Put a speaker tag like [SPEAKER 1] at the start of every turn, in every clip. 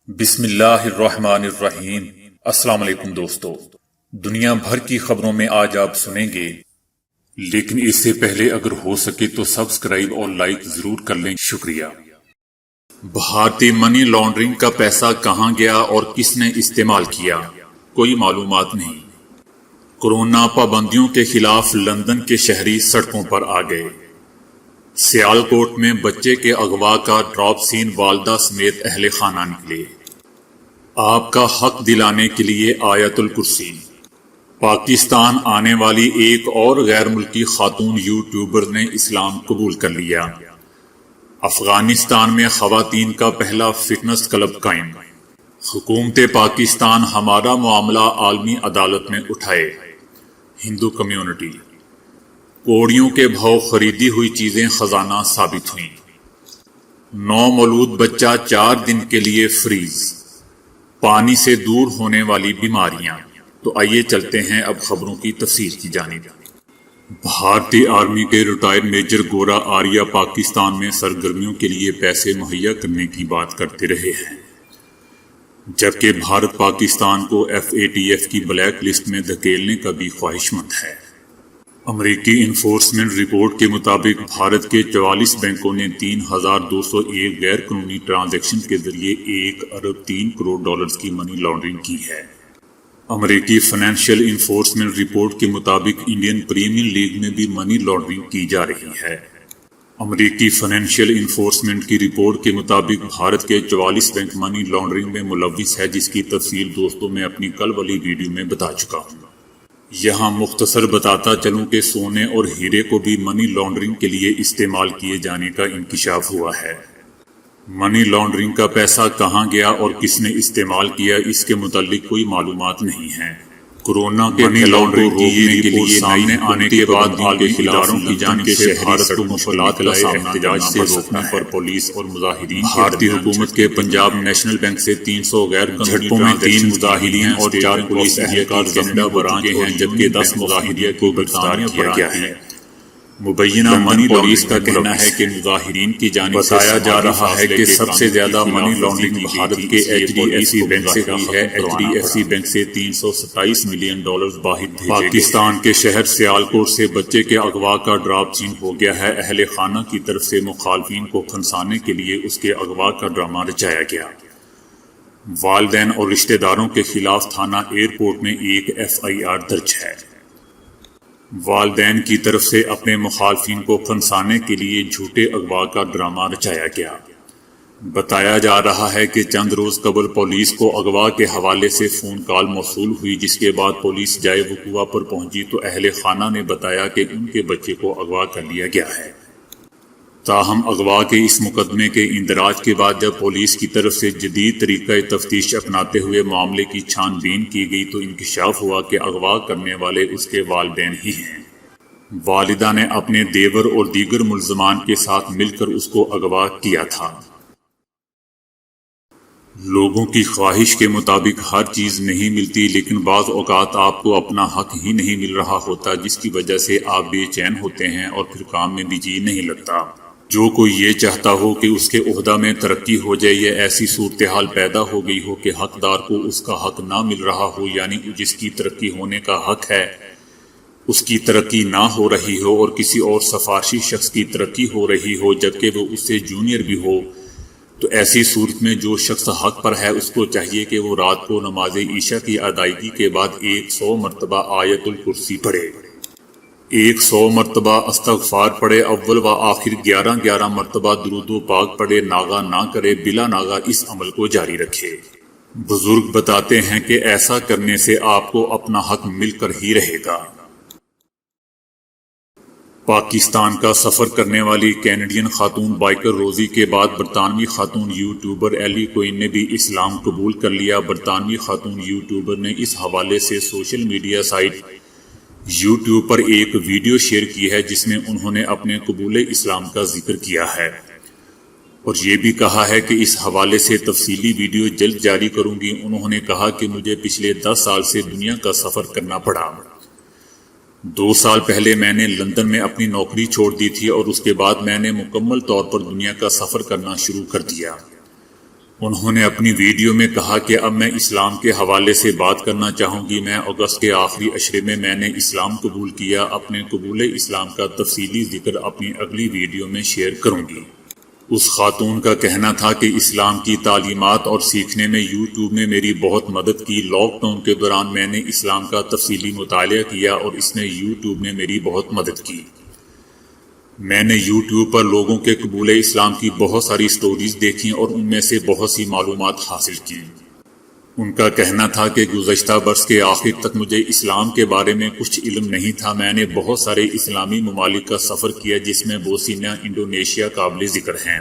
[SPEAKER 1] بسم اللہ الرحمن الرحیم۔ السلام علیکم دوستو، دنیا بھر کی خبروں میں آج آپ سنیں گے، لیکن اس سے پہلے اگر ہو سکے تو سبسکرائب اور لائک ضرور کر لیں، شکریہ۔ بھارتی منی لانڈرنگ کا پیسہ کہاں گیا اور کس نے استعمال کیا، کوئی معلومات نہیں۔ کورونا پابندیوں کے خلاف لندن کے شہری سڑکوں پر آ گئے۔ سیالکوٹ میں بچے کے اغوا کا ڈراپ سین، والدہ سمیت اہل خانہ نکلے۔ آپ کا حق دلانے کے لیے آیت الکرسی۔ پاکستان آنے والی ایک اور غیر ملکی خاتون یوٹیوبر نے اسلام قبول کر لیا۔ افغانستان میں خواتین کا پہلا فٹنس کلب قائم۔ حکومت پاکستان ہمارا معاملہ عالمی عدالت میں اٹھائے۔ ہندو کمیونٹی۔ کوڑیوں کے بھاؤ خریدی ہوئی چیزیں خزانہ ثابت ہوئیں۔ نومولود بچہ 4 دن کے لیے فریز۔ پانی سے دور ہونے والی بیماریاں۔ تو آئیے چلتے ہیں اب خبروں کی تفصیل کی جانب۔ بھارتی آرمی کے ریٹائرڈ میجر گورا آریہ پاکستان میں سرگرمیوں کے لیے پیسے مہیا کرنے کی بات کرتے رہے ہیں، جبکہ بھارت پاکستان کو FATF کی بلیک لسٹ میں دھکیلنے کا بھی خواہش مند ہے۔ امریکی انفورسمنٹ رپورٹ کے مطابق بھارت کے 44 بینکوں نے 3,201 غیر قانونی ٹرانزیکشن کے ذریعے 1 ارب 3 کروڑ ڈالرز کی منی لانڈرنگ کی ہے۔ امریکی فائنینشیل انفورسمنٹ رپورٹ کے مطابق انڈین پریمیئر لیگ میں بھی منی لانڈرنگ کی جا رہی ہے۔ امریکی فائنینشیل انفورسمنٹ کی رپورٹ کے مطابق بھارت کے 44 بینک منی لانڈرنگ میں ملوث ہے، جس کی تفصیل دوستوں میں اپنی کل والی ویڈیو میں بتا چکا ہوں۔ یہاں مختصر بتاتا چلوں کہ سونے اور ہیرے کو بھی منی لانڈرنگ کے لیے استعمال کیے جانے کا انکشاف ہوا ہے۔ منی لانڈرنگ کا پیسہ کہاں گیا اور کس نے استعمال کیا، اس کے متعلق کوئی معلومات نہیں ہیں۔ کورونا کے منی لانڈرنگ روکنے کے لیے سامنے آنے کے بعد عالمی اداروں کی جانب سے بھارت کو مشکلات کا احتجاج سے روکنے پر پولیس اور مظاہرین بھارتی حکومت کے پنجاب نیشنل بینک سے 300 غیر جھڑپوں میں 3 مظاہرین اور 4 پولیس اہلکار زخمی ہو چکے ہیں، جبکہ 10 مظاہرین کو گرفتار کیا گیا ہے۔ مبینہ منی پولیس کا کہنا ہے کہ مظاہرین کی جانب سے بتایا جا رہا ہے کہ سب سے زیادہ منی لانڈرنگ بھارت کے HDFC بینک سے ہوئی ہے۔ HDFC بینک سے 327 ملین ڈالرز باہر بھیجے۔ پاکستان کے شہر سیالکوٹ سے بچے کے اغوا کا ڈراپ سین ہو گیا ہے۔ اہل خانہ کی طرف سے مخالفین کو پھنسانے کے لیے اس کے اغوا کا ڈرامہ رچایا گیا۔ والدین اور رشتہ داروں کے خلاف تھانہ ایئرپورٹ میں ایک FIR درج ہے۔ والدین کی طرف سے اپنے مخالفین کو پھنسانے کے لیے جھوٹے اغوا کا ڈرامہ رچایا گیا۔ بتایا جا رہا ہے کہ چند روز قبل پولیس کو اغوا کے حوالے سے فون کال موصول ہوئی، جس کے بعد پولیس جائے وقوع پر پہنچی تو اہل خانہ نے بتایا کہ ان کے بچے کو اغوا کر لیا گیا ہے۔ تاہم اغوا کے اس مقدمے کے اندراج کے بعد جب پولیس کی طرف سے جدید طریقہ تفتیش اپناتے ہوئے معاملے کی چھان بین کی گئی تو انکشاف ہوا کہ اغوا کرنے والے اس کے والدین ہی ہیں۔ والدہ نے اپنے دیور اور دیگر ملزمان کے ساتھ مل کر اس کو اغوا کیا تھا۔ لوگوں کی خواہش کے مطابق ہر چیز نہیں ملتی، لیکن بعض اوقات آپ کو اپنا حق ہی نہیں مل رہا ہوتا، جس کی وجہ سے آپ بے چین ہوتے ہیں اور پھر کام میں بھی جی نہیں لگتا۔ جو کوئی یہ چاہتا ہو کہ اس کے عہدہ میں ترقی ہو جائے یا ایسی صورتحال پیدا ہو گئی ہو کہ حقدار کو اس کا حق نہ مل رہا ہو، یعنی جس کی ترقی ہونے کا حق ہے اس کی ترقی نہ ہو رہی ہو اور کسی اور سفارشی شخص کی ترقی ہو رہی ہو جبکہ وہ اس سے جونیئر بھی ہو، تو ایسی صورت میں جو شخص حق پر ہے اس کو چاہیے کہ وہ رات کو نماز عشاء کی ادائیگی کے بعد 100 مرتبہ آیت الکرسی پڑھے، 100 مرتبہ استغفار پڑھے، اول و آخر 11 مرتبہ درود و پاک پڑھے، ناغہ نہ کرے، بلا ناغہ اس عمل کو جاری رکھے۔ بزرگ بتاتے ہیں کہ ایسا کرنے سے آپ کو اپنا حق مل کر ہی رہے گا۔ پاکستان کا سفر کرنے والی کینیڈین خاتون بائیکر روزی کے بعد برطانوی خاتون یوٹیوبر ایلی کوئن نے بھی اسلام قبول کر لیا۔ برطانوی خاتون یوٹیوبر نے اس حوالے سے سوشل میڈیا سائٹ یوٹیوب پر ایک ویڈیو شیئر کی ہے جس میں انہوں نے اپنے قبول اسلام کا ذکر کیا ہے اور یہ بھی کہا ہے کہ اس حوالے سے تفصیلی ویڈیو جلد جاری کروں گی۔ انہوں نے کہا کہ مجھے پچھلے 10 سال سے دنیا کا سفر کرنا پڑا۔ 2 سال پہلے میں نے لندن میں اپنی نوکری چھوڑ دی تھی اور اس کے بعد میں نے مکمل طور پر دنیا کا سفر کرنا شروع کر دیا۔ انہوں نے اپنی ویڈیو میں کہا کہ اب میں اسلام کے حوالے سے بات کرنا چاہوں گی۔ میں اگست کے آخری عشرے میں نے اسلام قبول کیا۔ اپنے قبول اسلام کا تفصیلی ذکر اپنی اگلی ویڈیو میں شیئر کروں گی۔ اس خاتون کا کہنا تھا کہ اسلام کی تعلیمات اور سیکھنے میں یوٹیوب نے میری بہت مدد کی۔ لاک ڈاؤن کے دوران میں نے اسلام کا تفصیلی مطالعہ کیا اور اس میں یوٹیوب نے میری بہت مدد کی۔ میں نے یوٹیوب پر لوگوں کے قبول اسلام کی بہت ساری سٹوریز دیکھیں اور ان میں سے بہت سی معلومات حاصل کی۔ ان کا کہنا تھا کہ گزشتہ برس کے آخر تک مجھے اسلام کے بارے میں کچھ علم نہیں تھا۔ میں نے بہت سارے اسلامی ممالک کا سفر کیا جس میں بوسنیا، انڈونیشیا قابل ذکر ہیں۔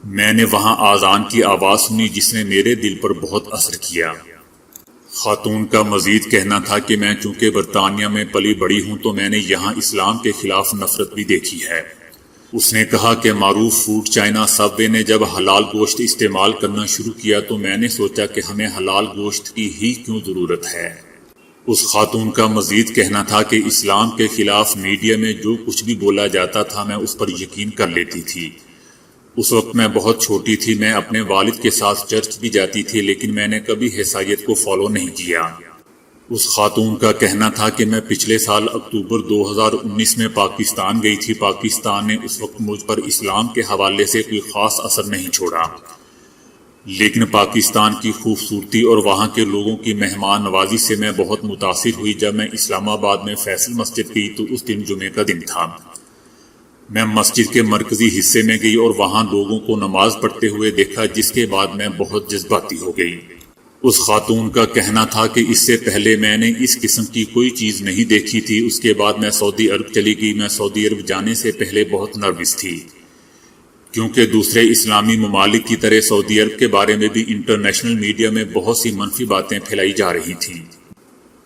[SPEAKER 1] میں نے وہاں اذان کی آواز سنی جس نے میرے دل پر بہت اثر کیا۔ خاتون کا مزید کہنا تھا کہ میں چونکہ برطانیہ میں پلی بڑی ہوں تو میں نے یہاں اسلام کے خلاف نفرت بھی دیکھی ہے۔ اس نے کہا کہ معروف فوڈ چائنا سب وے نے جب حلال گوشت استعمال کرنا شروع کیا تو میں نے سوچا کہ ہمیں حلال گوشت کی ہی کیوں ضرورت ہے۔ اس خاتون کا مزید کہنا تھا کہ اسلام کے خلاف میڈیا میں جو کچھ بھی بولا جاتا تھا میں اس پر یقین کر لیتی تھی۔ اس وقت میں بہت چھوٹی تھی۔ میں اپنے والد کے ساتھ چرچ بھی جاتی تھی لیکن میں نے کبھی عیسائیت کو فالو نہیں کیا۔ اس خاتون کا کہنا تھا کہ میں پچھلے سال اکتوبر 2019 میں پاکستان گئی تھی۔ پاکستان نے اس وقت مجھ پر اسلام کے حوالے سے کوئی خاص اثر نہیں چھوڑا، لیکن پاکستان کی خوبصورتی اور وہاں کے لوگوں کی مہمان نوازی سے میں بہت متاثر ہوئی۔ جب میں اسلام آباد میں فیصل مسجد گئی تو اس دن جمعے کا دن تھا۔ میں مسجد کے مرکزی حصے میں گئی اور وہاں لوگوں کو نماز پڑھتے ہوئے دیکھا جس کے بعد میں بہت جذباتی ہو گئی۔ اس خاتون کا کہنا تھا کہ اس سے پہلے میں نے اس قسم کی کوئی چیز نہیں دیکھی تھی۔ اس کے بعد میں سعودی عرب چلی گئی۔ میں سعودی عرب جانے سے پہلے بہت نروس تھی کیونکہ دوسرے اسلامی ممالک کی طرح سعودی عرب کے بارے میں بھی انٹرنیشنل میڈیا میں بہت سی منفی باتیں پھیلائی جا رہی تھیں۔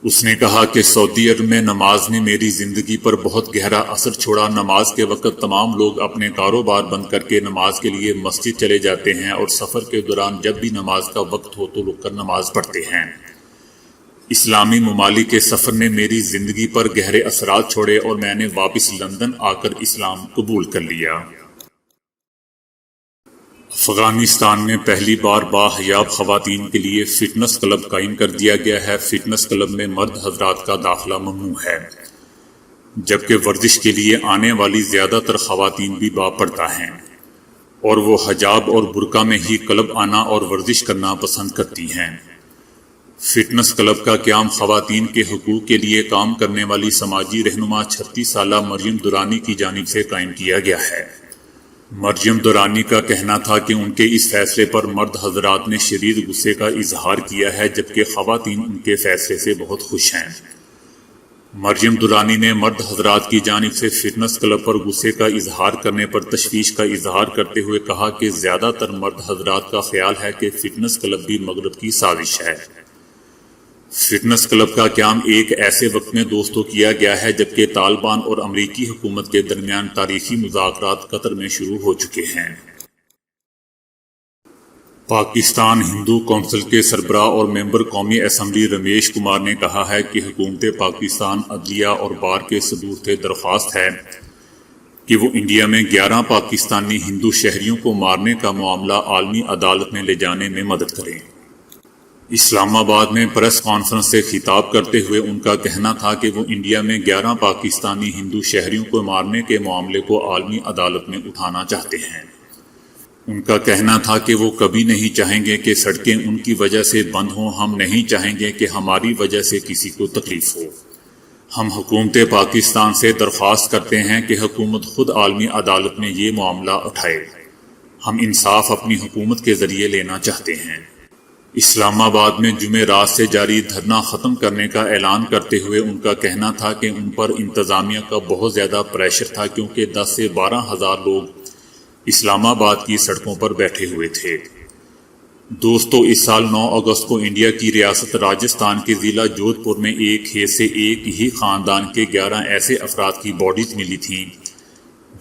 [SPEAKER 1] اس نے کہا کہ سعودی عرب میں نماز نے میری زندگی پر بہت گہرا اثر چھوڑا۔ نماز کے وقت تمام لوگ اپنے کاروبار بند کر کے نماز کے لیے مسجد چلے جاتے ہیں اور سفر کے دوران جب بھی نماز کا وقت ہو تو رک کر نماز پڑھتے ہیں۔ اسلامی ممالک کے سفر نے میری زندگی پر گہرے اثرات چھوڑے اور میں نے واپس لندن آ کر اسلام قبول کر لیا۔ افغانستان میں پہلی بار باحجاب خواتین کے لیے فٹنس کلب قائم کر دیا گیا ہے۔ فٹنس کلب میں مرد حضرات کا داخلہ ممنوع ہے، جبکہ ورزش کے لیے آنے والی زیادہ تر خواتین بھی باپردہ ہیں اور وہ حجاب اور برقع میں ہی کلب آنا اور ورزش کرنا پسند کرتی ہیں۔ فٹنس کلب کا قیام خواتین کے حقوق کے لیے کام کرنے والی سماجی رہنما 36 سالہ مریم درانی کی جانب سے قائم کیا گیا ہے۔ مریم درانی کا کہنا تھا کہ ان کے اس فیصلے پر مرد حضرات نے شدید غصے کا اظہار کیا ہے جبکہ خواتین ان کے فیصلے سے بہت خوش ہیں۔ مریم درانی نے مرد حضرات کی جانب سے فٹنس کلب پر غصے کا اظہار کرنے پر تشویش کا اظہار کرتے ہوئے کہا کہ زیادہ تر مرد حضرات کا خیال ہے کہ فٹنس کلب بھی مغرب کی سازش ہے۔ فٹنس کلب کا قیام ایک ایسے وقت میں دوستوں کیا گیا ہے جبکہ طالبان اور امریکی حکومت کے درمیان تاریخی مذاکرات قطر میں شروع ہو چکے ہیں۔ پاکستان ہندو کونسل کے سربراہ اور ممبر قومی اسمبلی رمیش کمار نے کہا ہے کہ حکومت پاکستان عدلیہ اور بار کے صدور سے درخواست ہے کہ وہ انڈیا میں 11 پاکستانی ہندو شہریوں کو مارنے کا معاملہ عالمی عدالت میں لے جانے میں مدد کریں۔ اسلام آباد میں پریس کانفرنس سے خطاب کرتے ہوئے ان کا کہنا تھا کہ وہ انڈیا میں 11 پاکستانی ہندو شہریوں کو مارنے کے معاملے کو عالمی عدالت میں اٹھانا چاہتے ہیں۔ ان کا کہنا تھا کہ وہ کبھی نہیں چاہیں گے کہ سڑکیں ان کی وجہ سے بند ہوں۔ ہم نہیں چاہیں گے کہ ہماری وجہ سے کسی کو تکلیف ہو۔ ہم حکومت پاکستان سے درخواست کرتے ہیں کہ حکومت خود عالمی عدالت میں یہ معاملہ اٹھائے۔ ہم انصاف اپنی حکومت کے ذریعے لینا چاہتے ہیں۔ اسلام آباد میں جمعرات سے جاری دھرنا ختم کرنے کا اعلان کرتے ہوئے ان کا کہنا تھا کہ ان پر انتظامیہ کا بہت زیادہ پریشر تھا کیونکہ 10 سے 12 ہزار لوگ اسلام آباد کی سڑکوں پر بیٹھے ہوئے تھے۔ دوستو، اس سال 9 اگست کو انڈیا کی ریاست راجستھان کے ضلع جودھ پور میں ایک سے ایک ہی خاندان کے 11 ایسے افراد کی باڈیز ملی تھیں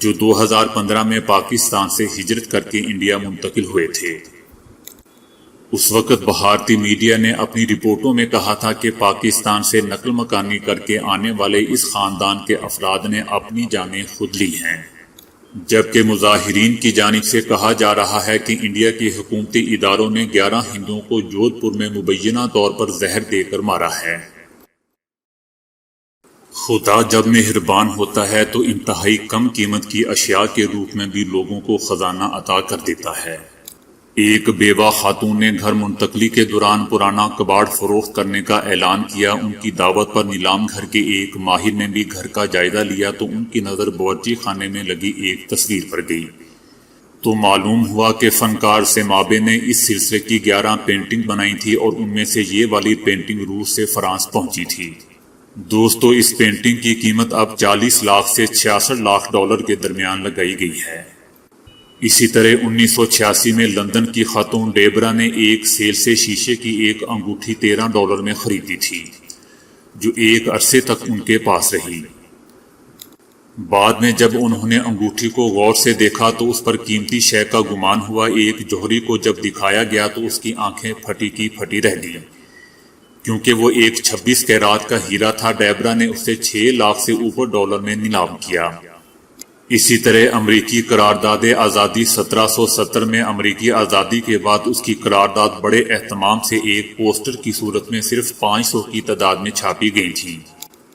[SPEAKER 1] جو 2015 میں پاکستان سے ہجرت کر کے انڈیا منتقل ہوئے تھے۔ اس وقت بھارتی میڈیا نے اپنی رپورٹوں میں کہا تھا کہ پاکستان سے نقل مکانی کر کے آنے والے اس خاندان کے افراد نے اپنی جانیں خود لی ہیں۔ جبکہ مظاہرین کی جانب سے کہا جا رہا ہے کہ انڈیا کے حکومتی اداروں نے 11 ہندوؤں کو جودھ پور میں مبینہ طور پر زہر دے کر مارا ہے۔ خدا جب مہربان ہوتا ہے تو انتہائی کم قیمت کی اشیاء کے روپ میں بھی لوگوں کو خزانہ عطا کر دیتا ہے۔ ایک بیوہ خاتون نے گھر منتقلی کے دوران پرانا کباڑ فروخت کرنے کا اعلان کیا۔ ان کی دعوت پر نیلام گھر کے ایک ماہر نے بھی گھر کا جائزہ لیا تو ان کی نظر باورچی خانے میں لگی ایک تصویر پر گئی تو معلوم ہوا کہ فنکار سیمابے نے اس سلسلے کی 11 پینٹنگ بنائی تھی اور ان میں سے یہ والی پینٹنگ روس سے فرانس پہنچی تھی۔ دوستو، اس پینٹنگ کی قیمت اب 40 لاکھ سے 66 لاکھ ڈالر کے درمیان لگائی گئی ہے۔ اسی طرح 1986 میں لندن کی خاتون ڈیبرا نے ایک سیل سے شیشے کی ایک انگوٹھی $13 میں خریدی تھی، جو ایک عرصے تک ان کے پاس رہی۔ بعد میں جب انہوں نے انگوٹھی کو غور سے دیکھا تو اس پر قیمتی شے کا گمان ہوا۔ ایک جوہری کو جب دکھایا گیا تو اس کی آنکھیں پھٹی کی پھٹی رہ گئیں، کیونکہ وہ ایک 26 کیرات کا ہیرا تھا۔ ڈیبرا نے اسے 6 لاکھ سے اوپر ڈالر میں نیلام کیا۔ اسی طرح امریکی قرارداد آزادی 1770 میں امریکی آزادی کے بعد اس کی قرارداد بڑے اہتمام سے ایک پوسٹر کی صورت میں صرف 500 کی تعداد میں چھاپی گئی تھی۔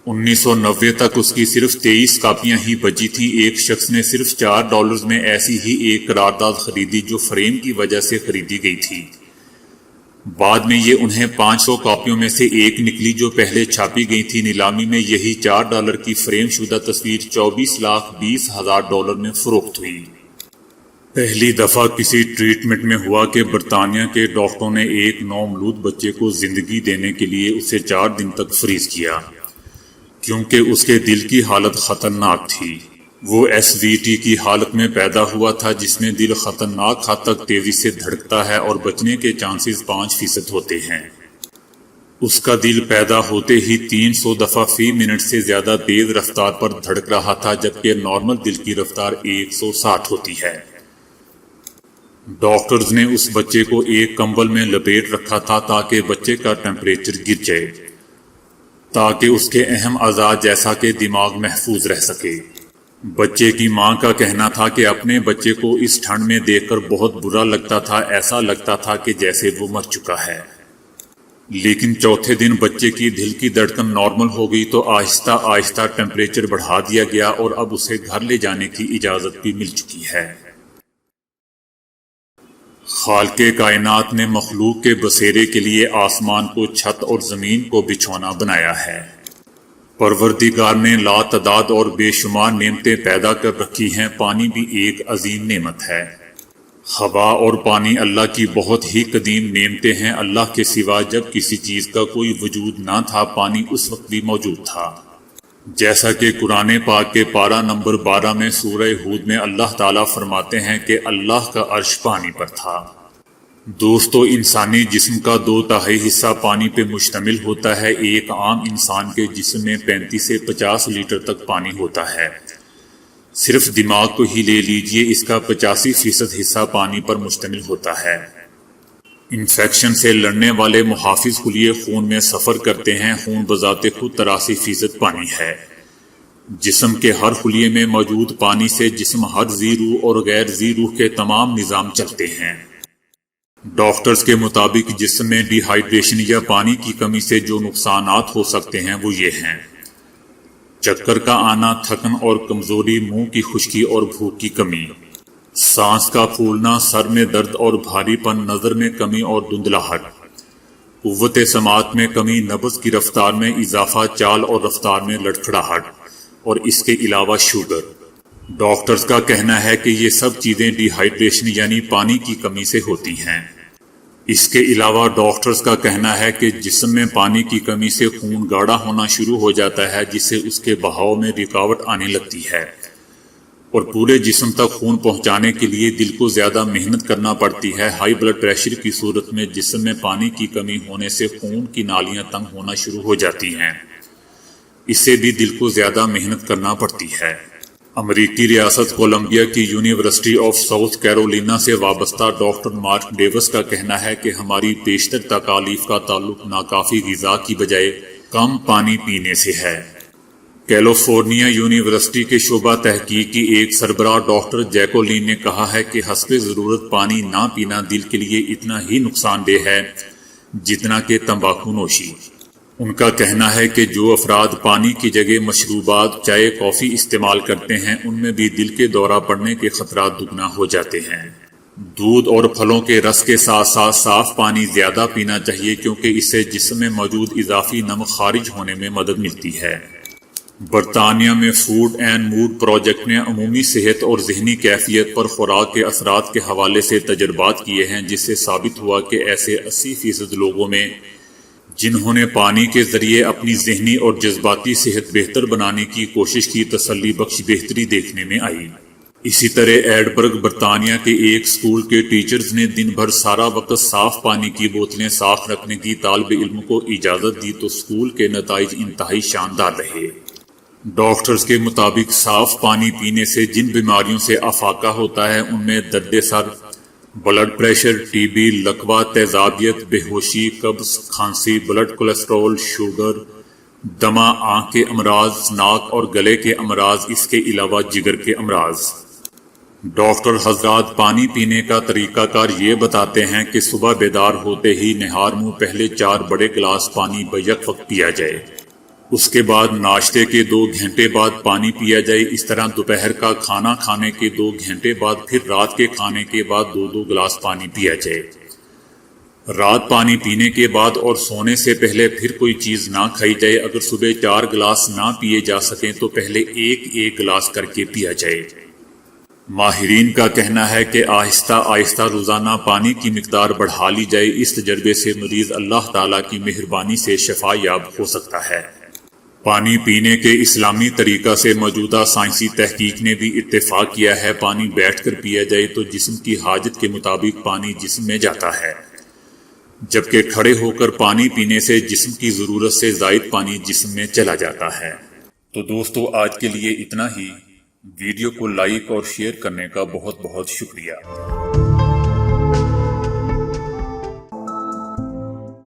[SPEAKER 1] 1990 تک اس کی صرف 23 کاپیاں ہی بچی تھیں۔ ایک شخص نے صرف $4 میں ایسی ہی ایک قرارداد خریدی جو فریم کی وجہ سے خریدی گئی تھی۔ بعد میں یہ انہیں 500 کاپیوں میں سے ایک نکلی جو پہلے چھاپی گئی تھی۔ نیلامی میں یہی $4 کی فریم شدہ تصویر $24,20,000 میں فروخت ہوئی۔ پہلی دفعہ کسی ٹریٹمنٹ میں ہوا کہ برطانیہ کے ڈاکٹروں نے ایک نومولود بچے کو زندگی دینے کے لیے اسے 4 دن تک فریز کیا، کیونکہ اس کے دل کی حالت خطرناک تھی۔ وہ SVT کی حالت میں پیدا ہوا تھا، جس میں دل خطرناک حد تک تیزی سے دھڑکتا ہے اور بچنے کے چانسز 5% ہوتے ہیں۔ اس کا دل پیدا ہوتے ہی 300 دفعہ فی منٹ سے زیادہ تیز رفتار پر دھڑک رہا تھا، جبکہ نارمل دل کی رفتار 160 ہوتی ہے۔ ڈاکٹرز نے اس بچے کو ایک کمبل میں لپیٹ رکھا تھا تاکہ بچے کا ٹیمپریچر گر جائے، تاکہ اس کے اہم اعضاء جیسا کہ دماغ محفوظ رہ سکے۔ بچے کی ماں کا کہنا تھا کہ اپنے بچے کو اس ٹھنڈ میں دیکھ کر بہت برا لگتا تھا، ایسا لگتا تھا کہ جیسے وہ مر چکا ہے۔ لیکن چوتھے دن بچے کی دل کی دھڑکن نارمل ہو گئی تو آہستہ آہستہ ٹیمپریچر بڑھا دیا گیا اور اب اسے گھر لے جانے کی اجازت بھی مل چکی ہے۔ خالق کائنات نے مخلوق کے بسیرے کے لیے آسمان کو چھت اور زمین کو بچھونا بنایا ہے۔ پروردگار نے لا تعداد اور بے شمار نعمتیں پیدا کر رکھی ہیں۔ پانی بھی ایک عظیم نعمت ہے۔ ہوا اور پانی اللہ کی بہت ہی قدیم نعمتیں ہیں۔ اللہ کے سوا جب کسی چیز کا کوئی وجود نہ تھا، پانی اس وقت بھی موجود تھا، جیسا کہ قرآن پاک کے پارہ نمبر 12 میں سورہ ہود میں اللہ تعالیٰ فرماتے ہیں کہ اللہ کا عرش پانی پر تھا۔ دوستو، انسانی جسم کا 2/3 حصہ پانی پہ مشتمل ہوتا ہے۔ ایک عام انسان کے جسم میں 35 سے 50 لیٹر تک پانی ہوتا ہے۔ صرف دماغ کو ہی لے لیجئے، اس کا 85% حصہ پانی پر مشتمل ہوتا ہے۔ انفیکشن سے لڑنے والے محافظ خلیے خون میں سفر کرتے ہیں۔ خون بذات خود 83% پانی ہے۔ جسم کے ہر خلیے میں موجود پانی سے جسم ہر ذی روح اور غیر ذی روح کے تمام نظام چلتے ہیں۔ ڈاکٹرز کے مطابق جسم میں ڈی ہائیڈریشن یا پانی کی کمی سے جو نقصانات ہو سکتے ہیں وہ یہ ہیں: چکر کا آنا، تھکن اور کمزوری، منہ کی خشکی اور بھوک کی کمی، سانس کا پھولنا، سر میں درد اور بھاری پن، نظر میں کمی اور دھندلاہٹ، قوت سماعت میں کمی، نبض کی رفتار میں اضافہ، چال اور رفتار میں لڑکھڑاہٹ، اور اس کے علاوہ شوگر۔ ڈاکٹرز کا کہنا ہے کہ یہ سب چیزیں ڈی ہائیڈریشن یعنی پانی کی کمی سے ہوتی ہیں۔ اس کے علاوہ ڈاکٹرز کا کہنا ہے کہ جسم میں پانی کی کمی سے خون گاڑھا ہونا شروع ہو جاتا ہے، جس سے اس کے بہاؤ میں رکاوٹ آنے لگتی ہے، اور پورے جسم تک خون پہنچانے کے لیے دل کو زیادہ محنت کرنا پڑتی ہے۔ ہائی بلڈ پریشر کی صورت میں جسم میں پانی کی کمی ہونے سے خون کی نالیاں تنگ ہونا شروع ہو جاتی ہیں، اس سے بھی دل کو زیادہ محنت کرنا پڑتی ہے۔ امریکی ریاست کولمبیا کی یونیورسٹی آف ساؤتھ کیرولینا سے وابستہ ڈاکٹر مارک ڈیوس کا کہنا ہے کہ ہماری بیشتر تکالیف کا تعلق ناکافی غذا کی بجائے کم پانی پینے سے ہے۔ کیلیفورنیا یونیورسٹی کے شعبہ تحقیق کی ایک سربراہ ڈاکٹر جیکولین نے کہا ہے کہ حسب ضرورت پانی نہ پینا دل کے لیے اتنا ہی نقصان دہ ہے جتنا کہ تمباکو نوشی۔ ان کا کہنا ہے کہ جو افراد پانی کی جگہ مشروبات، چائے، کافی استعمال کرتے ہیں ان میں بھی دل کے دورہ پڑنے کے خطرات دگنا ہو جاتے ہیں۔ دودھ اور پھلوں کے رس کے ساتھ ساتھ صاف پانی زیادہ پینا چاہیے کیونکہ اس سے جسم میں موجود اضافی نمک خارج ہونے میں مدد ملتی ہے۔ برطانیہ میں فوڈ اینڈ موڈ پروجیکٹ نے عمومی صحت اور ذہنی کیفیت پر خوراک کے اثرات کے حوالے سے تجربات کیے ہیں، جس سے ثابت ہوا کہ ایسے 80% لوگوں میں جنہوں نے پانی کے ذریعے اپنی ذہنی اور جذباتی صحت بہتر بنانے کی کوشش کی، تسلی بخش بہتری دیکھنے میں آئی۔ اسی طرح ایڈنبرگ برطانیہ کے ایک اسکول کے ٹیچرز نے دن بھر سارا وقت صاف پانی کی بوتلیں صاف رکھنے کی طالب علم کو اجازت دی تو اسکول کے نتائج انتہائی شاندار رہے۔ ڈاکٹرز کے مطابق صاف پانی پینے سے جن بیماریوں سے افاقہ ہوتا ہے ان میں درد سر، بلڈ پریشر، ٹی بی، لکوہ، تیزابیت، بے ہوشی، قبض، کھانسی، بلڈ کولیسٹرول، شوگر، دمہ، آنکھ کے امراض، ناک اور گلے کے امراض، اس کے علاوہ جگر کے امراض۔ ڈاکٹر حضرات پانی پینے کا طریقہ کار یہ بتاتے ہیں کہ صبح بیدار ہوتے ہی نہار منہ پہلے 4 بڑے گلاس پانی بیک وقت پیا جائے، اس کے بعد ناشتے کے 2 گھنٹے بعد پانی پیا جائے، اس طرح دوپہر کا کھانا کھانے کے 2 گھنٹے بعد، پھر رات کے کھانے کے بعد 2 گلاس پانی پیا جائے۔ رات پانی پینے کے بعد اور سونے سے پہلے پھر کوئی چیز نہ کھائی جائے۔ اگر صبح 4 گلاس نہ پیے جا سکیں تو پہلے ایک گلاس کر کے پیا جائے۔ ماہرین کا کہنا ہے کہ آہستہ آہستہ روزانہ پانی کی مقدار بڑھا لی جائے، اس تجربے سے مریض اللہ تعالیٰ کی مہربانی سے شفا یاب ہو سکتا ہے۔ پانی پینے کے اسلامی طریقہ سے موجودہ سائنسی تحقیق نے بھی اتفاق کیا ہے۔ پانی بیٹھ کر پیا جائے تو جسم کی حاجت کے مطابق پانی جسم میں جاتا ہے، جبکہ کھڑے ہو کر پانی پینے سے جسم کی ضرورت سے زائد پانی جسم میں چلا جاتا ہے۔ تو دوستو آج کے لیے اتنا ہی۔ ویڈیو کو لائک اور شیئر کرنے کا بہت بہت شکریہ۔